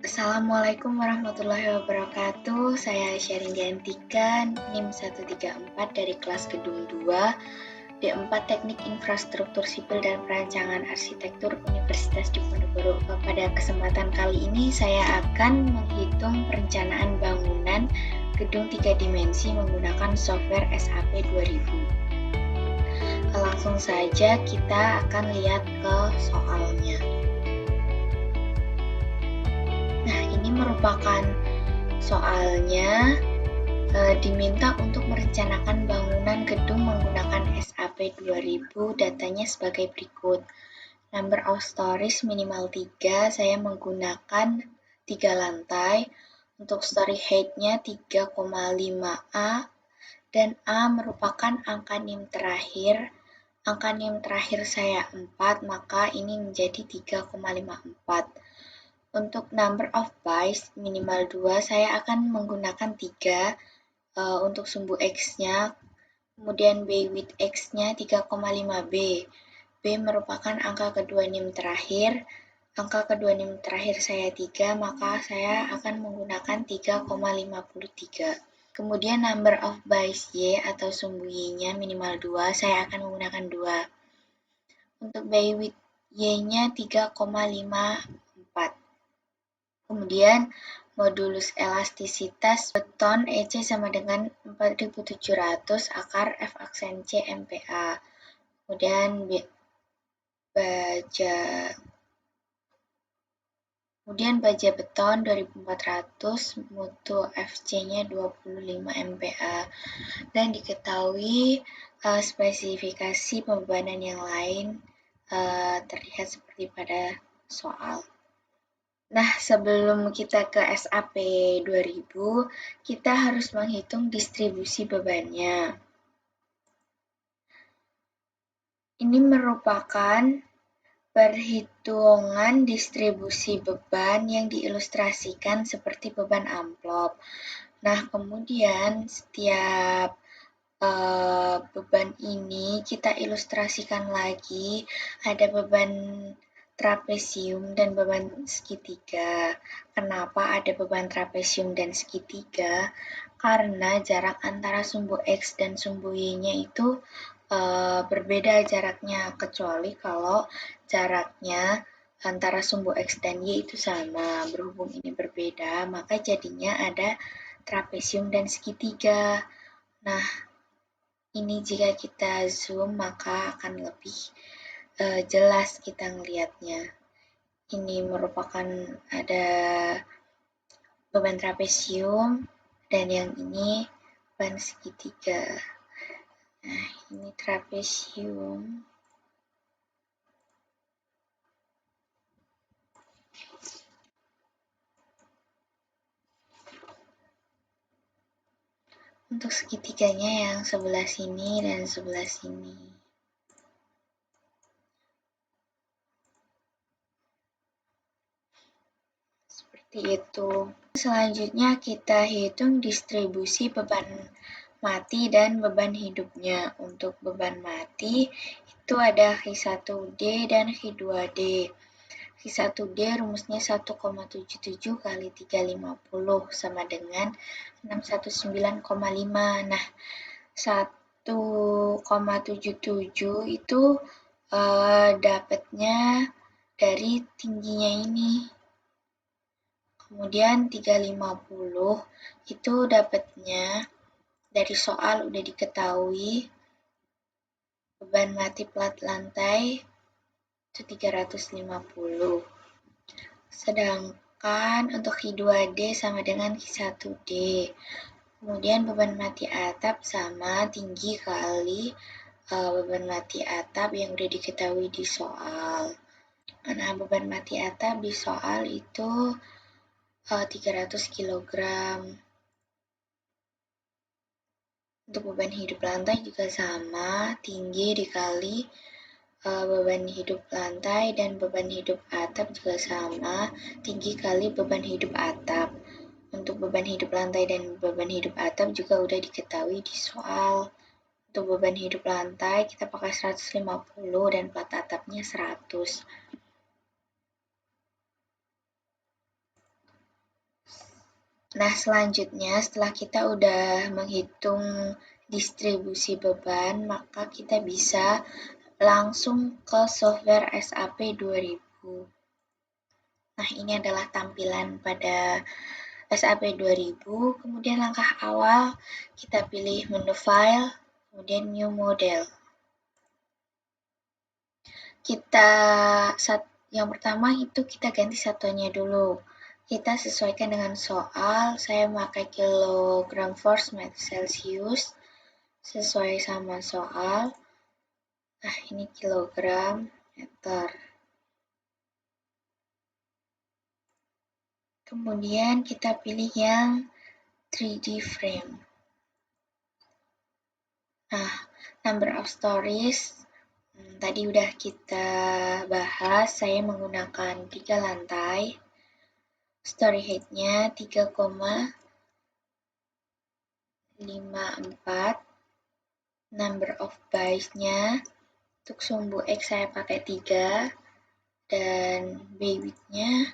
Assalamualaikum warahmatullahi wabarakatuh. Saya Syarin Diantika, NIM 134 dari kelas Gedung 2, D4 Teknik Infrastruktur Sipil dan Perancangan Arsitektur Universitas Diponegoro. Pada kesempatan kali ini saya akan menghitung perencanaan bangunan gedung 3 dimensi menggunakan software SAP 2000. Langsung saja kita akan lihat ke soalnya. Nah, ini merupakan soalnya diminta untuk merencanakan bangunan gedung menggunakan SAP 2000, datanya sebagai berikut. Number of stories minimal 3, saya menggunakan 3 lantai. Untuk story height-nya 3,5A, dan A merupakan angka NIM terakhir. Angka NIM terakhir saya 4, maka ini menjadi 3,54. Untuk number of bays minimal 2, saya akan menggunakan 3 untuk sumbu X-nya, kemudian bay width X-nya 3,5B. B merupakan angka kedua NIM terakhir. Angka kedua NIM terakhir saya 3, maka saya akan menggunakan 3,53. Kemudian number of bays Y atau sumbu Y-nya minimal 2, saya akan menggunakan 2. Untuk bay width Y-nya 3,54. Kemudian modulus elastisitas beton EC sama dengan 4700 akar F aksen C MPa. Kemudian baja beton 2400, mutu FC-nya 25 MPa. Dan diketahui spesifikasi pembebanan yang lain terlihat seperti pada soal. Nah, sebelum kita ke SAP 2000, kita harus menghitung distribusi bebannya. Ini merupakan perhitungan distribusi beban yang diilustrasikan seperti beban amplop. Nah, kemudian setiap beban ini kita ilustrasikan lagi, ada beban trapesium dan beban segitiga. Kenapa ada beban trapesium dan segitiga? Karena jarak antara sumbu X dan sumbu Y-nya itu berbeda jaraknya, kecuali kalau jaraknya antara sumbu X dan Y itu sama. Berhubung ini berbeda, maka jadinya ada trapesium dan segitiga. Nah, ini jika kita zoom maka akan lebih jelas kita ngelihatnya. Ini merupakan ada beban trapesium dan yang ini beban segitiga. Nah, ini trapesium. Untuk segitiganya yang sebelah sini dan sebelah sini. Seperti itu. Selanjutnya kita hitung distribusi beban mati dan beban hidupnya. Untuk beban mati itu ada Q1D dan Q2D. Q1D rumusnya 1,77 kali 350 sama dengan 619,5. Nah, 1,77 itu dapatnya dari tingginya ini. Kemudian 350 itu dapatnya dari soal udah diketahui beban mati plat lantai itu 350. Sedangkan untuk Q2D sama dengan Q1D. Kemudian beban mati atap sama tinggi kali beban mati atap yang udah diketahui di soal. Nah, beban mati atap di soal itu 300 kg. Untuk beban hidup lantai juga sama, tinggi dikali beban hidup lantai, dan beban hidup atap juga sama, tinggi kali beban hidup atap. Untuk beban hidup lantai dan beban hidup atap juga udah diketahui di soal. Untuk beban hidup lantai kita pakai 150 dan plat atapnya 100. Nah, selanjutnya setelah kita udah menghitung distribusi beban, maka kita bisa langsung ke software SAP 2000. Nah, ini adalah tampilan pada SAP 2000. Kemudian langkah awal, kita pilih menu file, kemudian new model. Yang pertama itu kita ganti satuannya dulu. Kita sesuaikan dengan soal, saya memakai kilogram force meter Celsius, sesuai sama soal. Nah, ini kilogram meter. Kemudian kita pilih yang 3D frame. Nah, number of stories, tadi udah kita bahas, saya menggunakan 3 lantai. Story height-nya 3,54. Number of base-nya, untuk sumbu X saya pakai 3, dan bay width-nya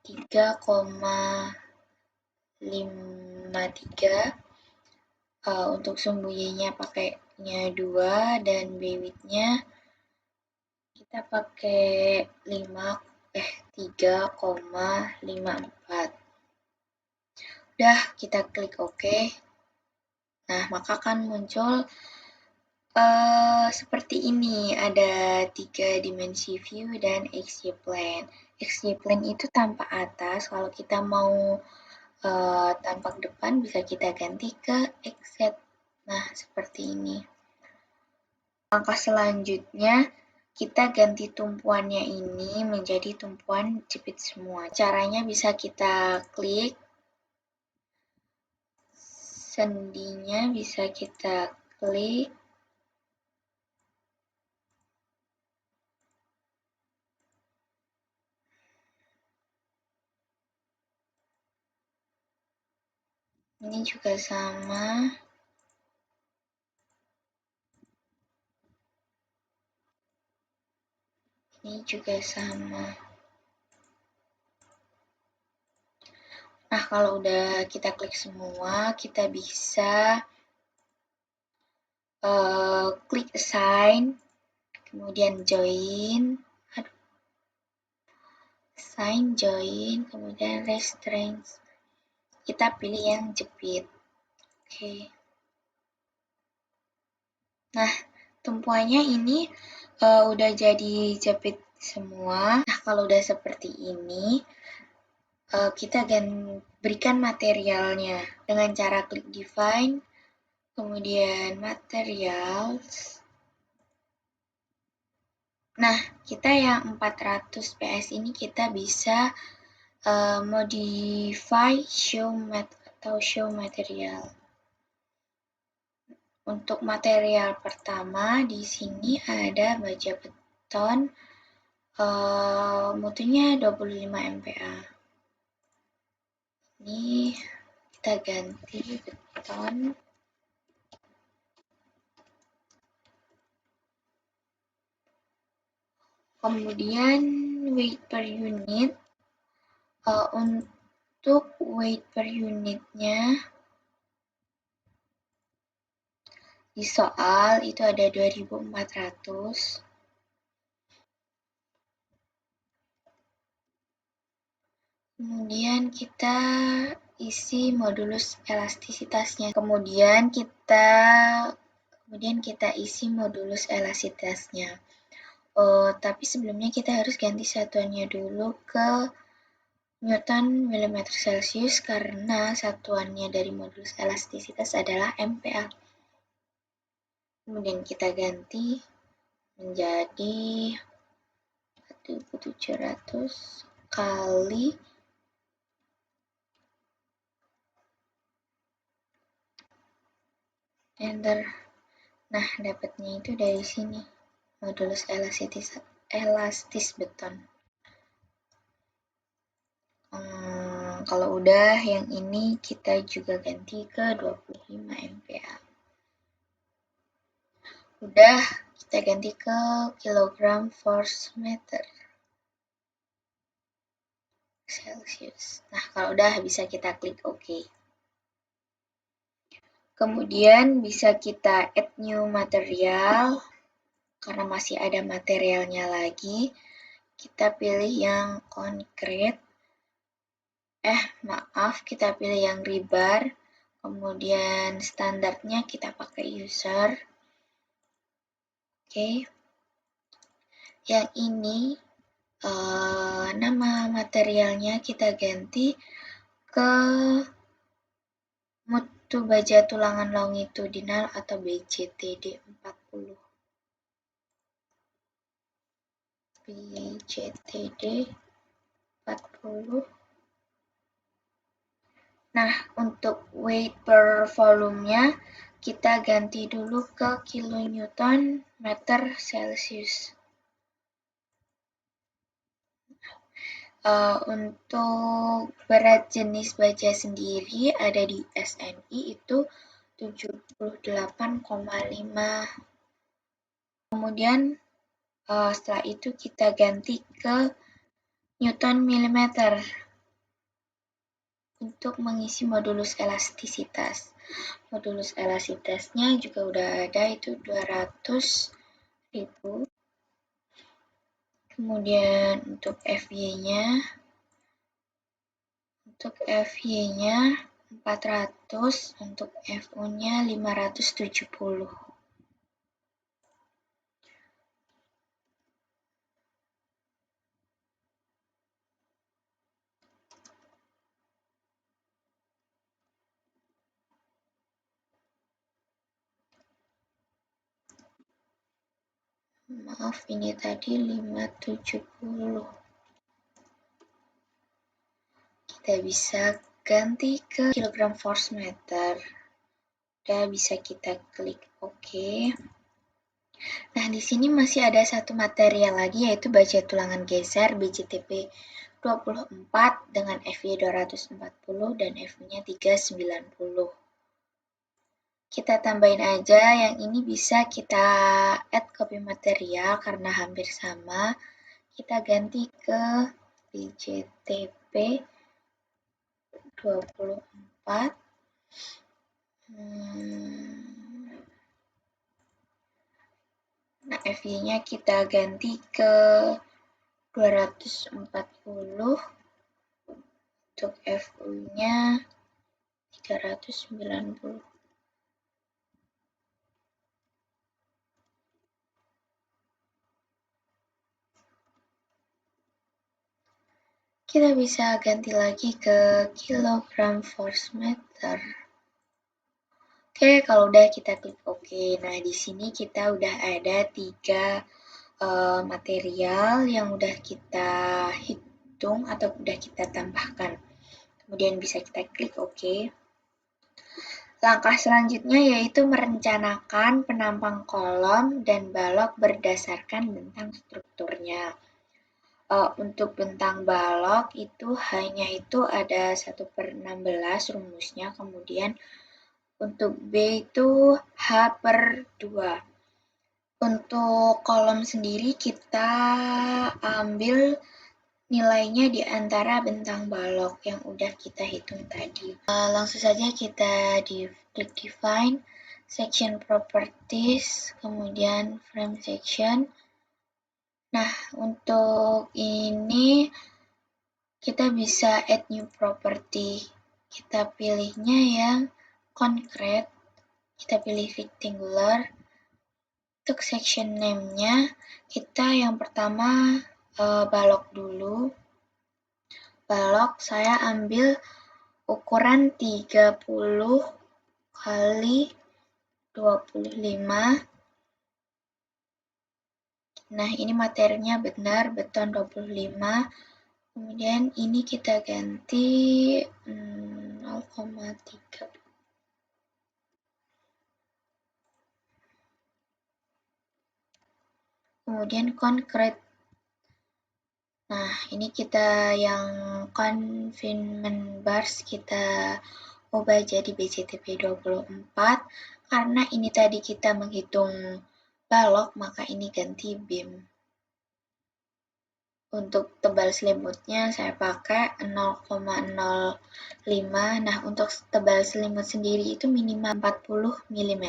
3,53. Untuk sumbu Y-nya pakainya 2, dan bay width-nya kita pakai 3,54. Udah, kita klik OK. Nah, maka akan muncul seperti ini. Ada 3 dimensi view dan XY plane. XY plane itu tampak atas. Kalau kita mau tampak depan, bisa kita ganti ke XZ. Nah, seperti ini. Langkah selanjutnya, kita ganti tumpuannya ini menjadi tumpuan jepit semua. Caranya bisa kita klik, sendinya bisa kita klik, ini juga sama. Ini juga sama. Nah, kalau udah kita klik semua, kita bisa klik assign, kemudian join, kemudian restraints. Kita pilih yang jepit. Oke. Nah, tumpuannya ini udah jadi jepit semua. Nah, kalau udah seperti ini, kita akan berikan materialnya dengan cara klik define, kemudian materials. Nah, kita yang 400 PS ini kita bisa modify show material. Untuk material pertama di sini ada baja beton, mutunya 25 MPa. Ini kita ganti beton. Kemudian weight per unit, untuk weight per unitnya di soal itu ada 2400. Kemudian kita isi modulus elastisitasnya. Kemudian kita isi modulus elastisitasnya. Tapi sebelumnya kita harus ganti satuannya dulu ke Newton mm Celsius karena satuannya dari modulus elastisitas adalah MPa. Kemudian kita ganti menjadi 1700 kali enter. Nah, dapatnya itu dari sini, modulus elastis beton. Kalau udah yang ini kita juga ganti ke 25 MPa. Udah, kita ganti ke kilogram force meter. Celsius. Nah, kalau udah bisa kita klik OK. Kemudian bisa kita add new material. Karena masih ada materialnya lagi, kita pilih yang concrete. Kita pilih yang rebar. Kemudian standarnya kita pakai user. Oke. Yang ini nama materialnya kita ganti ke mutu baja tulangan longitudinal atau BJTD 40. BJTD 40. Nah, untuk weight per volumenya kita ganti dulu ke kilonewton meter Celsius. Untuk berat jenis baja sendiri ada di SNI itu 78,5. Kemudian setelah itu kita ganti ke Newton milimeter untuk mengisi modulus elastisitas. Modulus elastisitasnya juga udah ada, itu 200.000. Kemudian untuk FY-nya, 400, untuk FU-nya 570. Maaf, ini tadi 570. Kita bisa ganti ke kilogram force meter. Udah bisa kita klik OK. Nah, di sini masih ada satu material lagi, yaitu baja tulangan geser BJTP 24 dengan FY 240 dan FU-nya 390. Kita tambahin aja, yang ini bisa kita add copy material karena hampir sama. Kita ganti ke BJTP 24. Nah, FY-nya kita ganti ke 240. Untuk FU-nya 390. Kita bisa ganti lagi ke kilogram force meter. Oke, kalau udah kita klik OK. Nah, di sini kita udah ada 3 material yang udah kita hitung atau udah kita tambahkan. Kemudian bisa kita klik OK. Langkah selanjutnya yaitu merencanakan penampang kolom dan balok berdasarkan bentang strukturnya. Untuk bentang balok itu hanya ada 1/16 rumusnya, kemudian untuk B itu H/2. Untuk kolom sendiri kita ambil nilainya di antara bentang balok yang udah kita hitung tadi. Langsung saja kita klik define, section properties, kemudian frame section. Nah, untuk ini kita bisa add new property. Kita pilihnya yang concrete, kita pilih rectangular. Untuk section name-nya, kita yang pertama balok dulu. Balok saya ambil ukuran 30 kali 25. Nah, ini materinya benar, beton 25. Kemudian ini kita ganti 0,3. Kemudian concrete. Nah, ini kita yang confinement bars kita ubah jadi BJTP 24. Karena ini tadi kita menghitung balok, maka ini ganti beam. Untuk tebal selimutnya saya pakai 0,05. Nah, untuk tebal selimut sendiri itu minimal 40 mm.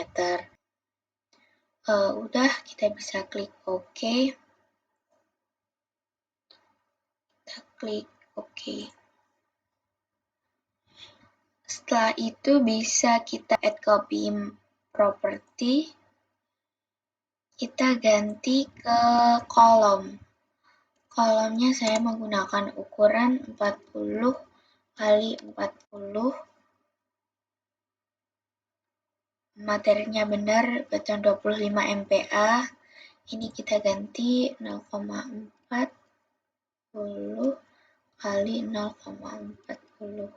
Udah, kita bisa klik OK. Kita klik OK. Setelah itu bisa kita add copy property. Kita ganti ke kolom. Kolomnya saya menggunakan ukuran 40 kali 40. Materinya benar, bacaan 25 MPa. Ini kita ganti 0,40 kali 0,40.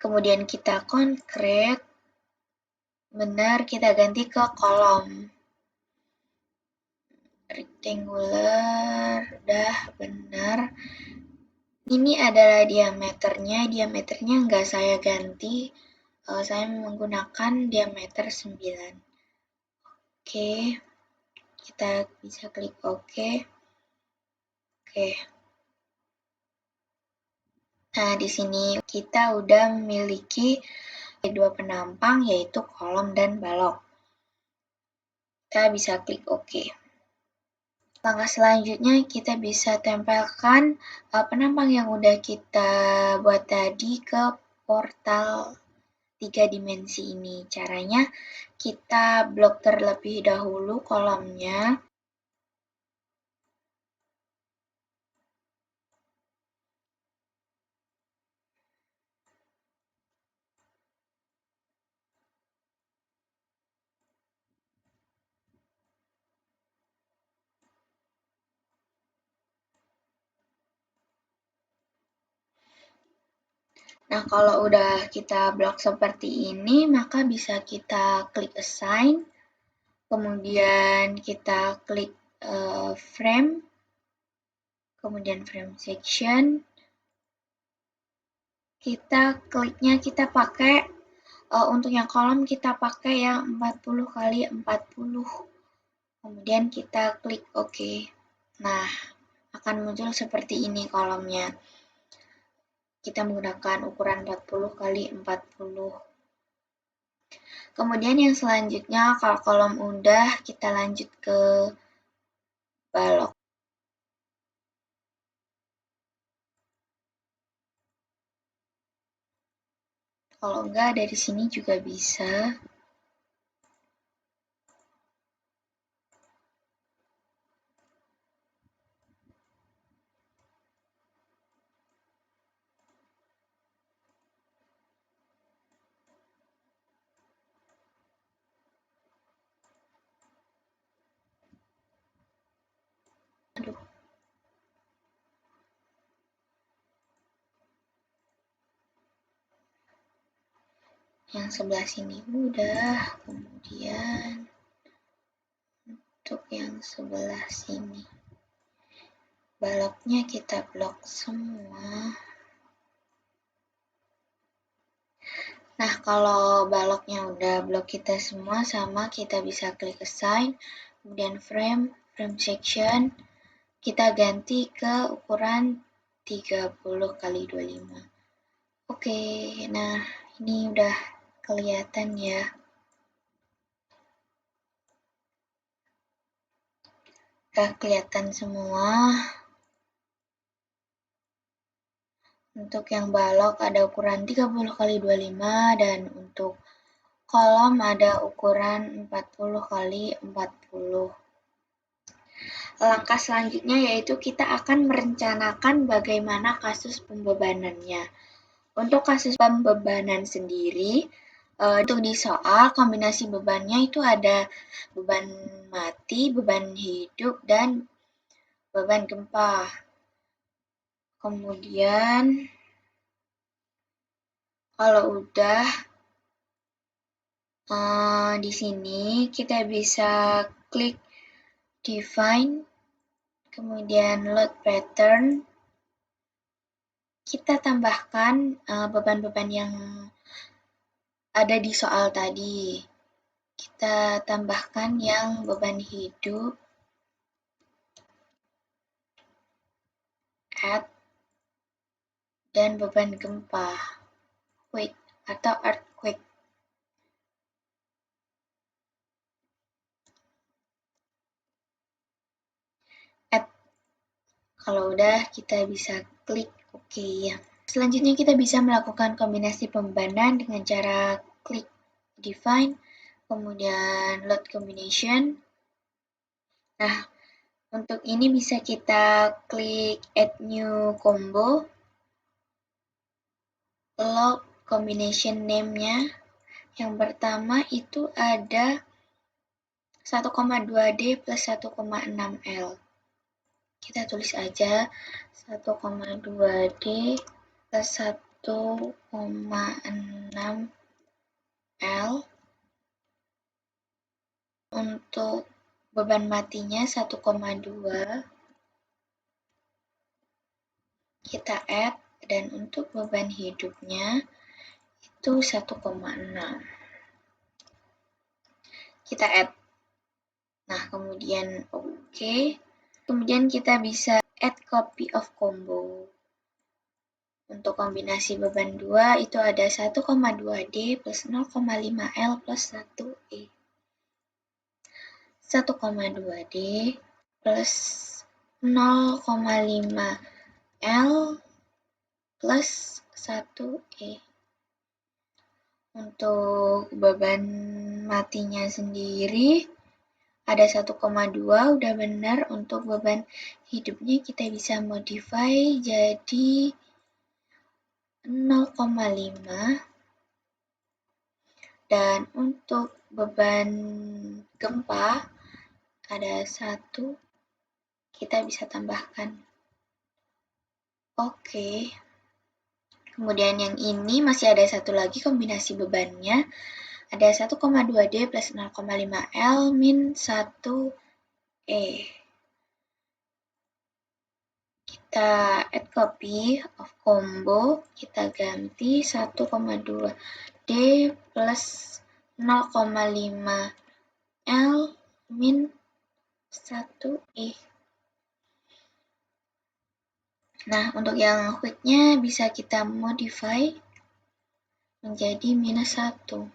Kemudian kita concrete. Benar, kita ganti ke kolom. Rectangular, udah benar. Ini adalah diameternya. Diameternya nggak saya ganti. Saya menggunakan diameter 9. Oke, kita bisa klik OK. Oke. Nah, di sini kita udah memiliki dua penampang, yaitu kolom dan balok. Kita bisa klik OK. Langkah selanjutnya kita bisa tempelkan penampang yang udah kita buat tadi ke portal 3 dimensi ini. Caranya kita blok terlebih dahulu kolomnya. Nah, kalau udah kita blok seperti ini, maka bisa kita klik assign, kemudian kita klik frame, kemudian frame section. Kita kliknya kita pakai, untuk yang kolom kita pakai yang 40 kali 40. Kemudian kita klik OK. Nah, akan muncul seperti ini kolomnya. Kita menggunakan ukuran 40 kali 40. Kemudian yang selanjutnya, kalau kolom udah, kita lanjut ke balok. Kalau enggak, dari sini juga bisa. Aduh. Yang sebelah sini udah, kemudian untuk yang sebelah sini. Baloknya kita blok semua. Nah, kalau baloknya udah blok kita semua, sama kita bisa klik assign, kemudian frame section, kita ganti ke ukuran 30 kali 25. Oke, nah ini udah kelihatan ya. Udah kelihatan semua. Untuk yang balok ada ukuran 30 kali 25 dan untuk kolom ada ukuran 40 kali 40. Langkah selanjutnya yaitu kita akan merencanakan bagaimana kasus pembebanannya. Untuk kasus pembebanan sendiri, untuk di soal kombinasi bebannya itu ada beban mati, beban hidup, dan beban gempa. Kemudian kalau udah di sini kita bisa klik define, kemudian load pattern. Kita tambahkan beban-beban yang ada di soal tadi. Kita tambahkan yang beban hidup. add, dan beban gempa, quake atau earthquake. Add. Kalau udah, kita bisa klik OK ya. Selanjutnya kita bisa melakukan kombinasi pembebanan dengan cara klik Define, kemudian Load Combination. Nah, untuk ini bisa kita klik Add New Combo, log combination name-nya. Yang pertama itu ada 1,2D plus 1,6L. Kita tulis aja 1,2D plus 1,6L. Untuk beban matinya 1,2. Kita add, dan untuk beban hidupnya itu 1,6. Kita add. Nah, kemudian OK. Kemudian kita bisa add copy of combo. Untuk kombinasi beban 2 itu ada 1,2D plus 0,5L plus 1E. 1,2D plus 0,5L plus 1E. Untuk beban matinya sendiri ada 1,2, udah benar. Untuk beban hidupnya kita bisa modify jadi 0,5. Dan untuk beban gempa ada 1, kita bisa tambahkan. Oke. Kemudian yang ini masih ada satu lagi kombinasi bebannya. Ada 1,2D plus 0,5L min 1E. Kita add copy of combo, kita ganti 1,2D plus 0,5L min 1E. Nah, untuk yang quick-nya bisa kita modify menjadi minus 1.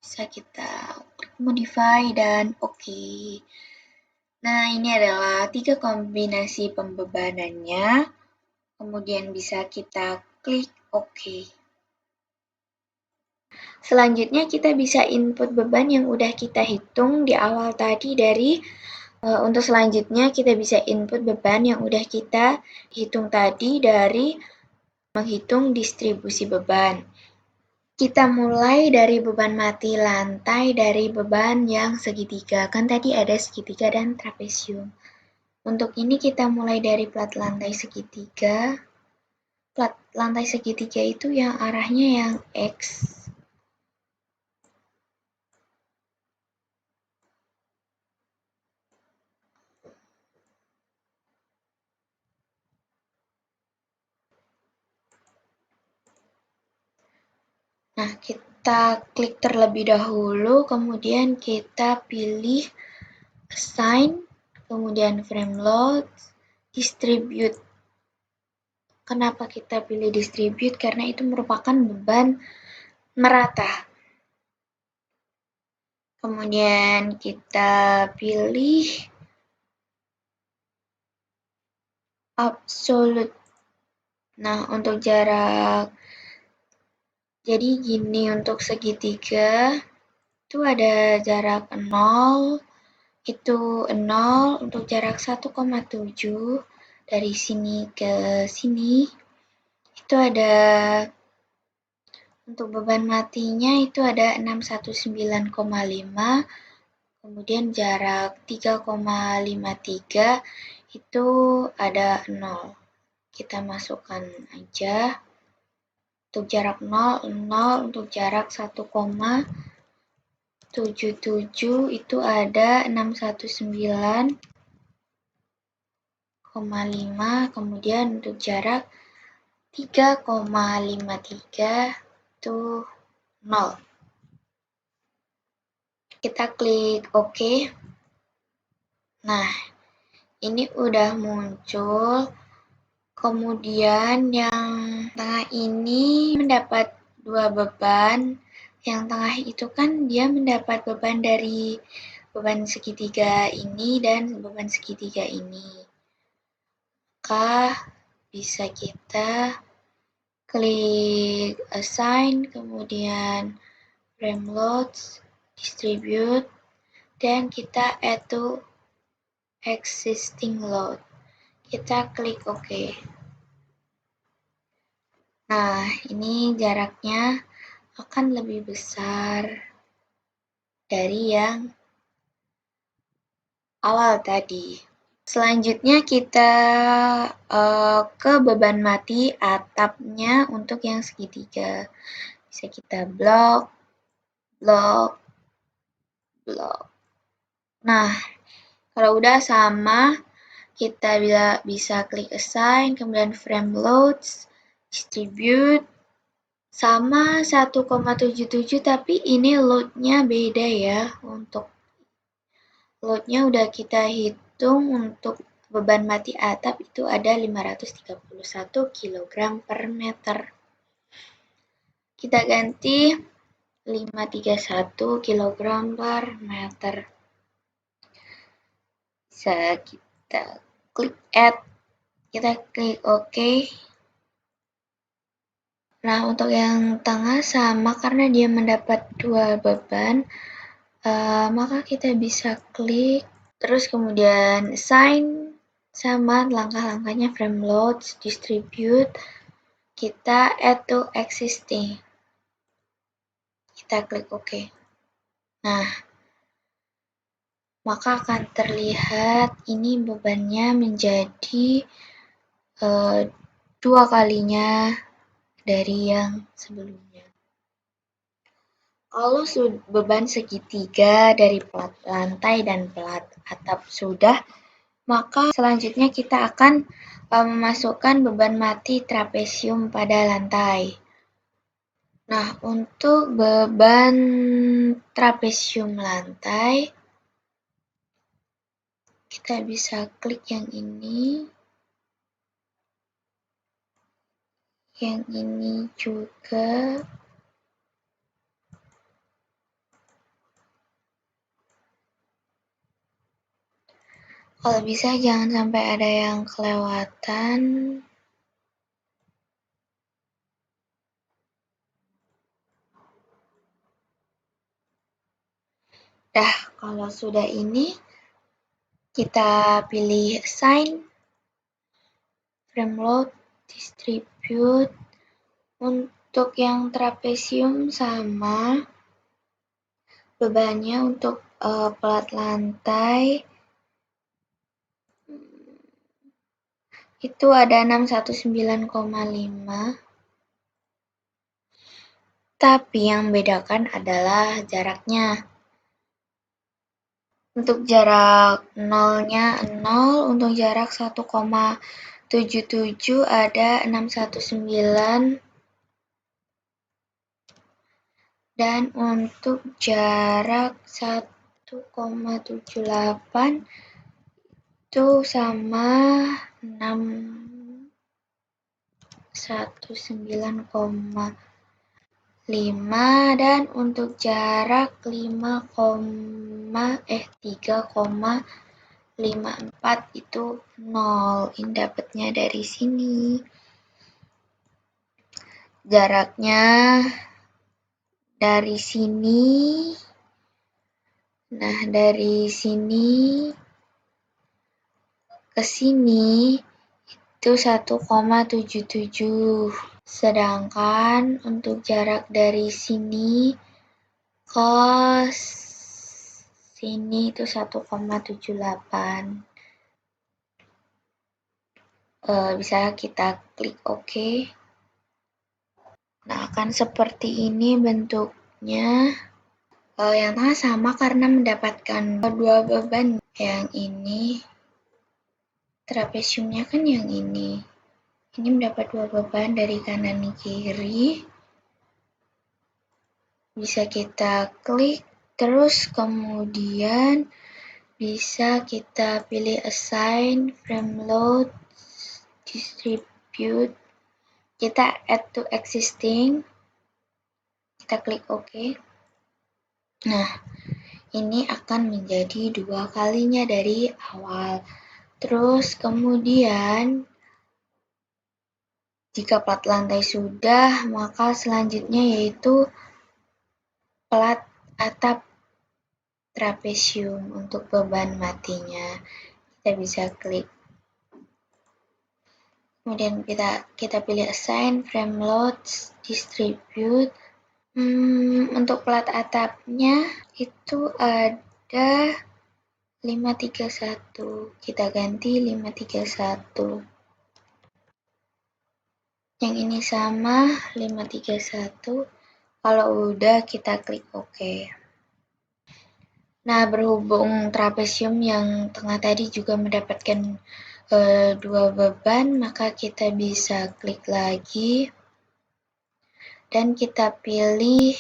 Bisa kita klik modify dan OK. Nah, ini adalah 3 kombinasi pembebanannya. Kemudian bisa kita klik OK. Selanjutnya kita bisa input beban yang udah kita hitung di awal tadi dari untuk selanjutnya kita bisa input beban yang udah kita hitung tadi dari menghitung distribusi beban. Kita mulai dari beban mati lantai dari beban yang segitiga. Kan tadi ada segitiga dan trapesium. Untuk ini kita mulai dari plat lantai segitiga. Plat lantai segitiga itu yang arahnya yang X. Nah, kita klik terlebih dahulu, kemudian kita pilih Assign, kemudian Frame Load, Distribute. Kenapa kita pilih Distribute? Karena itu merupakan beban merata. Kemudian kita pilih Absolute. Nah, untuk jarak, jadi gini, untuk segitiga itu ada jarak 0, itu 0, untuk jarak 1,7 dari sini ke sini, itu ada, untuk beban matinya itu ada 619,5, kemudian jarak 3,53 itu ada 0. Kita masukkan aja. Untuk jarak 0, 0, untuk jarak 1,77 itu ada 619,5, kemudian untuk jarak 3,53 itu 0. Kita klik OK. Nah, ini udah muncul Kemudian yang tengah ini mendapat 2 beban. Yang tengah itu kan dia mendapat beban dari beban segitiga ini dan beban segitiga ini. Maka bisa kita klik assign, kemudian frame loads, distribute, dan kita add to existing load. Kita klik OK. Nah, ini jaraknya akan lebih besar dari yang awal tadi. Selanjutnya kita ke beban mati atapnya untuk yang segitiga. Bisa kita blok, blok, blok. Nah, kalau udah sama, kita bisa klik assign, kemudian frame loads, distribute, sama 1,77, tapi ini load-nya beda ya. Untuk load-nya udah kita hitung untuk beban mati atap itu ada 531 kg per meter. Kita ganti 531 kg per meter. Bisa kita klik add, kita klik OK. Nah, untuk yang tengah sama karena dia mendapat 2 beban, maka kita bisa klik, terus kemudian assign, sama langkah-langkahnya frame loads, distribute, kita add to existing. Kita klik OK. Nah, maka akan terlihat ini bebannya menjadi 2 kalinya dari yang sebelumnya. Kalau beban segitiga dari plat lantai dan plat atap sudah, maka selanjutnya kita akan memasukkan beban mati trapesium pada lantai. Nah, untuk beban trapesium lantai, kita bisa klik yang ini juga. Kalau bisa jangan sampai ada yang kelewatan. Dah, kalau sudah ini, kita pilih assign, frame load, distribute. Untuk yang trapesium sama, bebannya untuk plat lantai itu ada 619,5. Tapi yang membedakan adalah jaraknya. Untuk jarak 0-nya 0, untuk jarak 1,77 ada 619. Dan untuk jarak 1,78 itu sama 619,5, dan untuk jarak 3,54 itu 0. Ini dapatnya dari sini. Jaraknya dari sini. Nah, dari sini ke sini itu 1,77. Sedangkan untuk jarak dari sini ke sini itu 1,78. Bisa kita klik OK. Nah, akan seperti ini bentuknya. Yang tengah sama karena mendapatkan 2 beban. Yang ini trapesiumnya kan yang ini. Ini mendapat 2 beban dari kanan ke kiri. Bisa kita klik, terus kemudian bisa kita pilih assign, frame load, distribute. distribute, kita add to existing, kita klik OK. Nah, ini akan menjadi 2 kalinya dari awal. Terus kemudian, jika plat lantai sudah, maka selanjutnya yaitu plat atap trapesium untuk beban matinya. Kita bisa klik. Kemudian kita pilih assign, frame loads, distribute. Untuk plat atapnya itu ada 531. Kita ganti 531. Yang ini sama 531. Kalau udah kita klik OK. Nah, berhubung trapesium yang tengah tadi juga mendapatkan 2 beban, maka kita bisa klik lagi dan kita pilih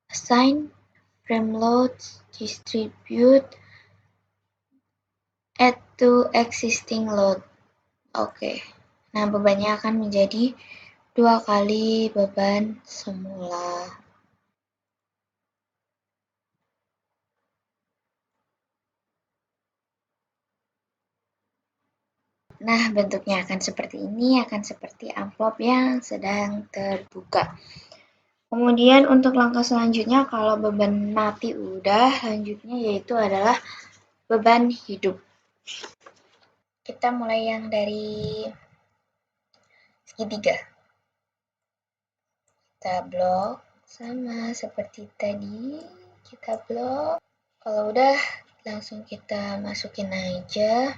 assign, frame loads, distribute, add to existing load. Oke. Nah, bebannya akan menjadi 2 kali beban semula. Nah, bentuknya akan seperti ini, akan seperti amplop yang sedang terbuka. Kemudian untuk langkah selanjutnya, kalau beban mati udah, selanjutnya yaitu adalah beban hidup. Kita mulai yang dari segitiga. Kita blok, sama seperti tadi, kita blok. Kalau udah, langsung kita masukin aja.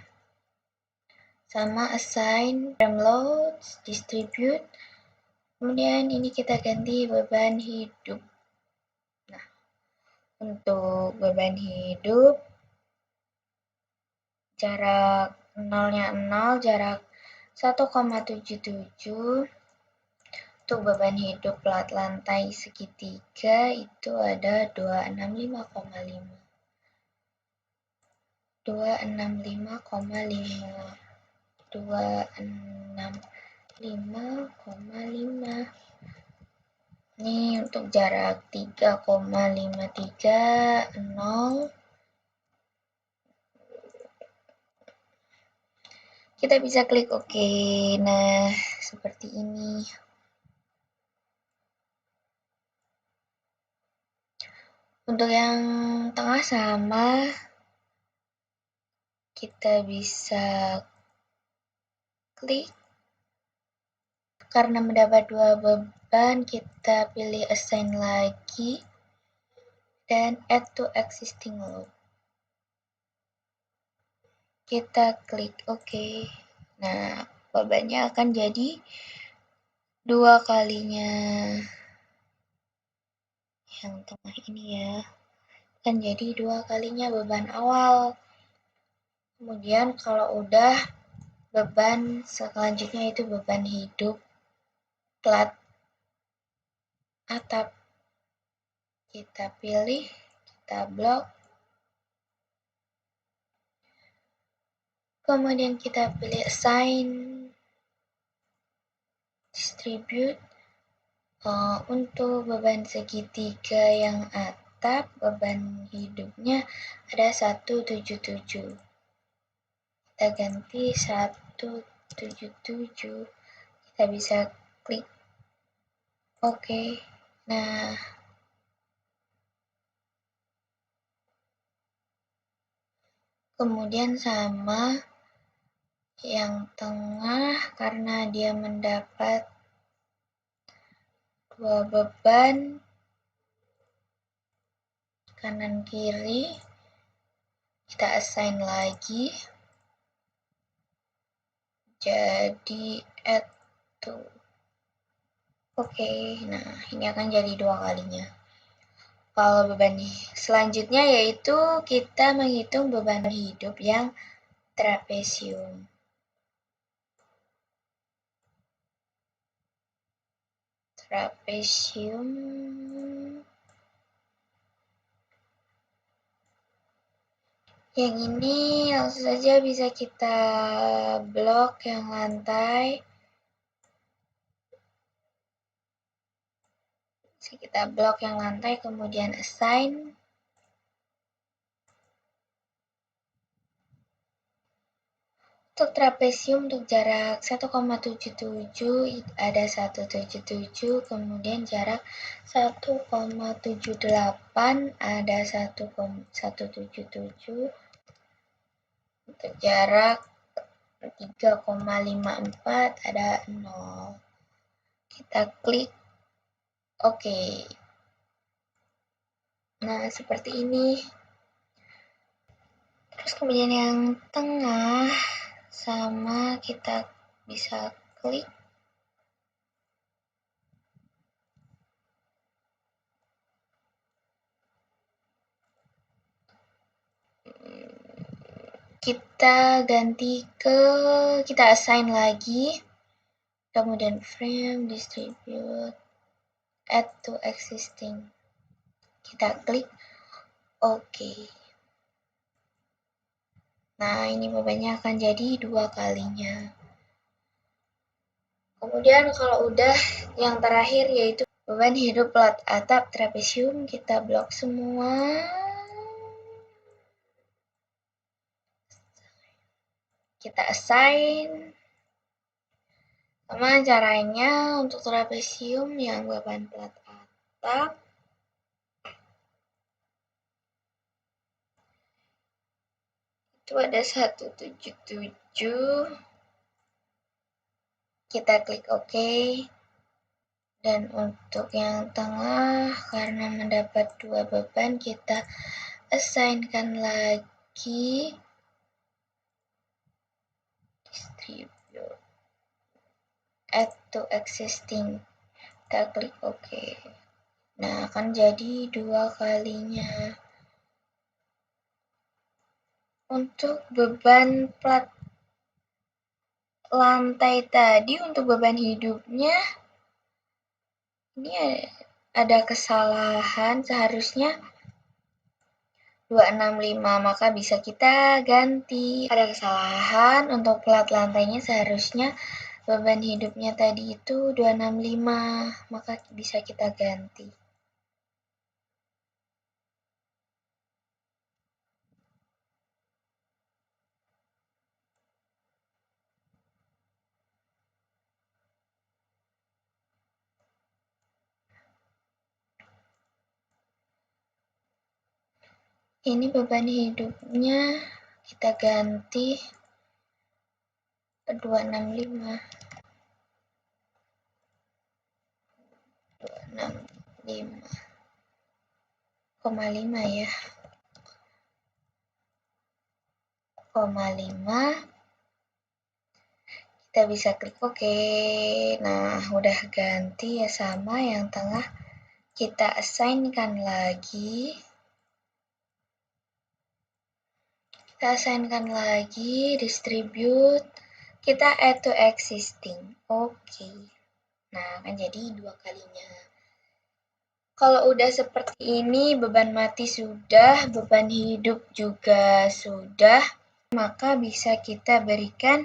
Sama assign, frame loads, distribute. Kemudian ini kita ganti beban hidup. Nah, untuk beban hidup, jarak nolnya 0, jarak 1,77. Untuk beban hidup plat lantai segitiga itu ada 265,5. 265,5. 265,5. Ini untuk jarak 3,530. Kita bisa klik OK. Nah, seperti ini. Untuk yang tengah sama, kita bisa klik. Karena mendapat 2 beban, kita pilih assign lagi dan add to existing load. Kita klik OK. Nah, bebannya akan jadi 2 kalinya. Yang tengah ini ya. Akan jadi 2 kalinya beban awal. Kemudian kalau udah, beban selanjutnya itu beban hidup plat atap. Kita pilih, kita blok. Kemudian kita pilih assign, distribute. Untuk beban segitiga yang atap, beban hidupnya ada 177. Kita ganti 177. Kita bisa klik OK. Nah, kemudian sama yang tengah, karena dia mendapat 2 beban kanan kiri, kita assign lagi. Jadi add to. Oke, nah ini akan jadi 2 kalinya. Kalau beban selanjutnya yaitu kita menghitung beban hidup yang trapesium. Trapesium Yang ini langsung saja bisa kita blok yang lantai. Bisa kita blok yang lantai, kemudian assign. Untuk trapesium untuk jarak 1,77 ada 177, kemudian jarak 1,78 ada 1,177, untuk jarak 3,54 ada 0. Kita klik OK. Nah, seperti ini. Terus kemudian yang tengah sama kita bisa klik. Kita ganti kita assign lagi. Kemudian frame, distribute, add to existing. Kita klik OK. Nah, ini bebannya akan jadi 2 kalinya. Kemudian kalau udah, yang terakhir yaitu beban hidup plat atap trapesium, kita blok semua. Kita assign. Sama caranya untuk trapesium yang beban plat atap. Itu ada 177. Kita klik OK. Dan untuk yang tengah, karena mendapat 2 beban, kita assign-kan lagi. Distribute. Add to existing. Kita klik OK. Nah, akan jadi 2 kalinya. Untuk beban plat lantai tadi, untuk beban hidupnya, ini ada kesalahan, seharusnya 265, maka bisa kita ganti. Ada kesalahan, untuk plat lantainya seharusnya beban hidupnya tadi itu 265, maka bisa kita ganti. Ini beban hidupnya kita ganti 265. 265,5 ya. 0,5. Kita bisa klik OK. Nah, udah ganti ya, sama yang tengah kita assign-kan lagi. Kita assign-kan lagi, distribute, kita add to existing. Oke. Nah, akan jadi 2 kalinya. Kalau udah seperti ini, beban mati sudah, beban hidup juga sudah, maka bisa kita berikan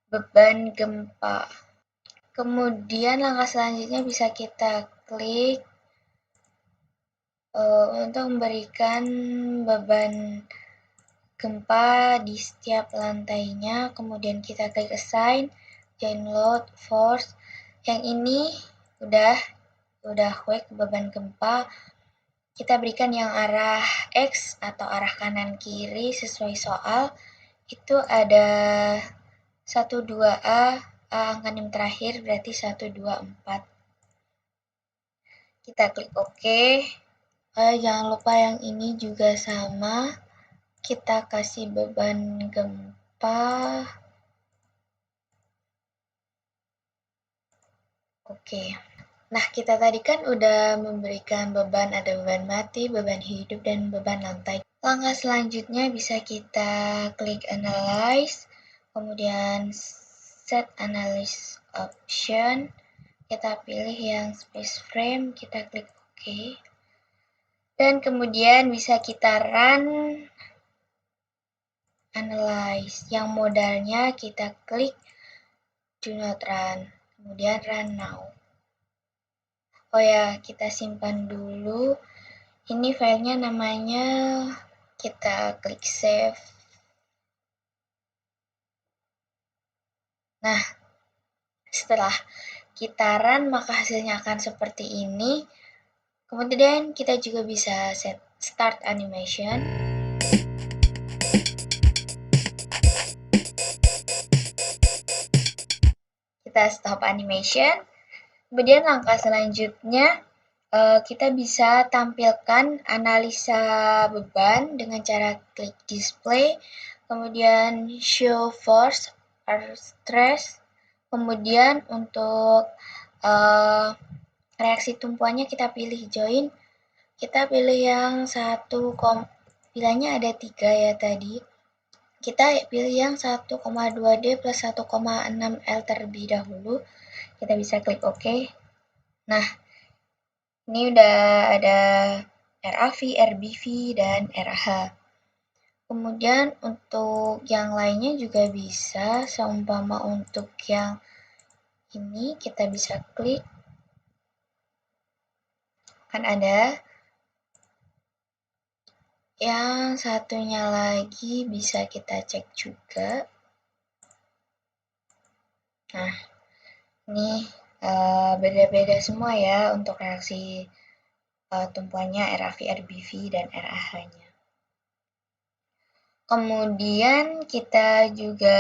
beban gempa. Kemudian langkah selanjutnya bisa kita klik untuk memberikan beban gempa di setiap lantainya, kemudian kita klik assign, join load, force. Yang ini udah whack beban gempa. Kita berikan yang arah X atau arah kanan kiri sesuai soal. Itu ada 12A, angka 6 terakhir berarti 124. Kita klik OK. Jangan lupa yang ini juga sama. Kita kasih beban gempa. Oke. Nah, kita tadi kan udah memberikan beban, ada beban mati, beban hidup, dan beban lantai. Langkah selanjutnya bisa kita klik analyze, kemudian set analysis option. Kita pilih yang space frame, kita klik OK. Dan kemudian bisa kita run analyze. Yang modalnya kita klik do not run, kemudian run now. Oh ya, kita simpan dulu. Ini filenya namanya, kita klik save. Nah, setelah kita run, maka hasilnya akan seperti ini. Kemudian kita juga bisa set start animation. Kita stop animation. Kemudian langkah selanjutnya, kita bisa tampilkan analisa beban dengan cara klik display, kemudian show force or stress, kemudian untuk reaksi tumpuannya kita pilih join, kita pilih yang 1, pilihannya ada 3 ya tadi. Kita pilih yang 1,2D plus 1,6L terlebih dahulu. Kita bisa klik OK. Nah, ini udah ada RAV, RBV, dan RAH. Kemudian untuk yang lainnya juga bisa, seumpama untuk yang ini kita bisa klik. Kan ada. Yang satunya lagi bisa kita cek juga. Nah, ini beda-beda semua ya untuk reaksi tumpuannya RAV, RBV, dan RAH-nya. Kemudian kita juga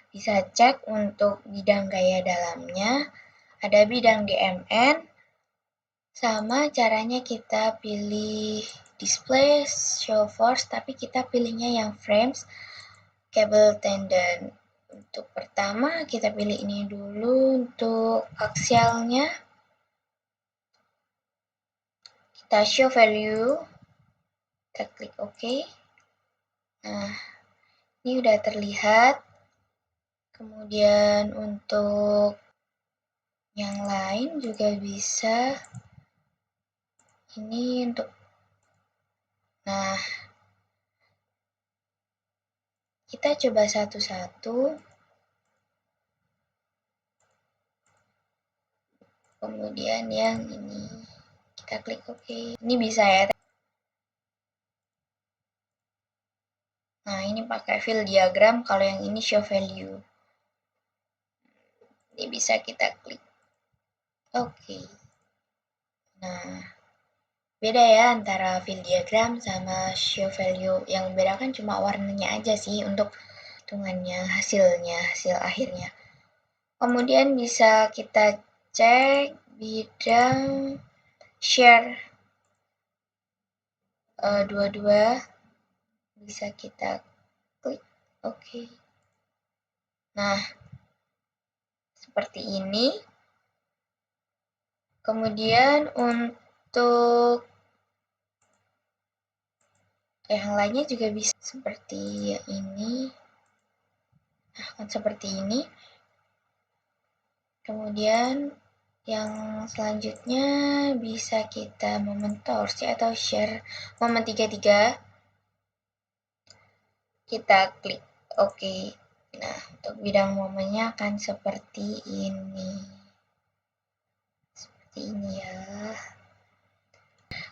bisa cek untuk bidang gaya dalamnya. Ada bidang DMN, sama caranya kita pilih display, show force, tapi kita pilihnya yang frames, cable tendon. Untuk pertama kita pilih ini dulu. Untuk aksialnya kita show value, kita klik OK. Nah, ini udah terlihat. Kemudian untuk yang lain juga bisa. Ini untuk, nah, kita coba satu-satu. Kemudian yang ini, kita klik OK. Ini bisa ya. Nah, ini pakai fill diagram, kalau yang ini show value. Ini bisa kita klik OK. Nah, beda ya antara fill diagram sama show value. Yang membedakan cuma warnanya aja sih untuk hitungannya, hasil akhirnya. Kemudian bisa kita cek bidang share dua-dua, bisa kita klik OK. Nah, seperti ini. Kemudian untuk yang lainnya juga bisa seperti ini. Nah, kan seperti ini. Kemudian yang selanjutnya bisa kita momen torsi atau share momen 33. Kita klik OK. Nah, untuk bidang momennya akan seperti ini. Seperti ini ya.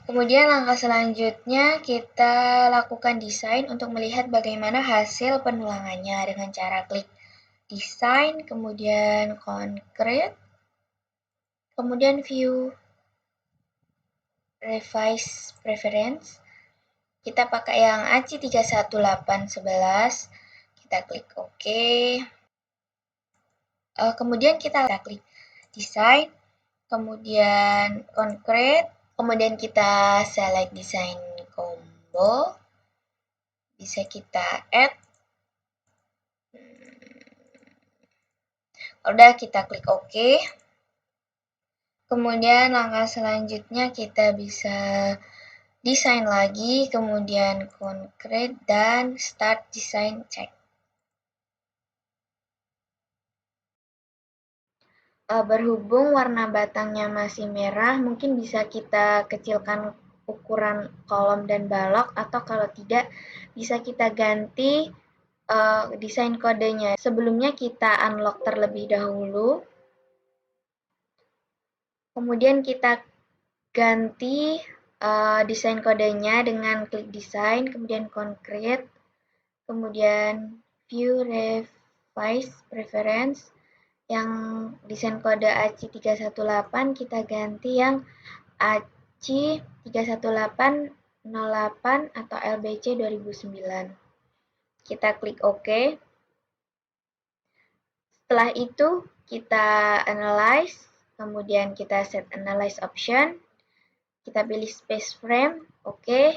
Kemudian langkah selanjutnya kita lakukan desain untuk melihat bagaimana hasil penulangannya dengan cara klik desain, kemudian concrete, kemudian view, revise preference. Kita pakai yang ACI 31811, kita klik OK. Kemudian kita klik desain, kemudian concrete, kemudian kita select desain combo, bisa kita add. Udah, kita klik OK. Kemudian langkah selanjutnya kita bisa desain lagi, kemudian concrete dan start design check. Berhubung warna batangnya masih merah, mungkin bisa kita kecilkan ukuran kolom dan balok, atau kalau tidak bisa kita ganti desain kodenya. Sebelumnya kita unlock terlebih dahulu. Kemudian kita ganti desain kodenya dengan klik desain, kemudian concrete, kemudian view revise preference. Yang desain kode ACI318 kita ganti yang ACI31808 atau LBC 2009. Kita klik OK. Setelah itu kita analyze, kemudian kita set analyze option, kita pilih space frame, OK.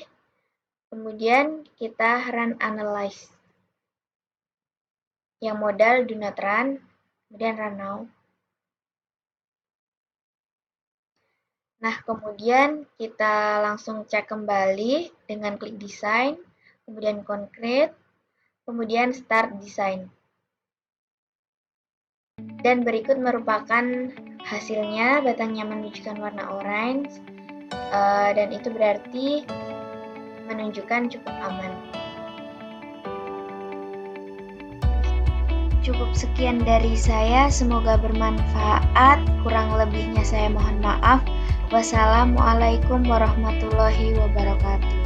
Kemudian kita run analyze. Yang modal do not run, kemudian run now. Nah, kemudian kita langsung cek kembali dengan klik desain, kemudian concrete, kemudian start design. Dan berikut merupakan hasilnya, batangnya menunjukkan warna orange, dan itu berarti menunjukkan cukup aman. Cukup sekian dari saya, semoga bermanfaat. Kurang lebihnya saya mohon maaf. Wassalamualaikum warahmatullahi wabarakatuh.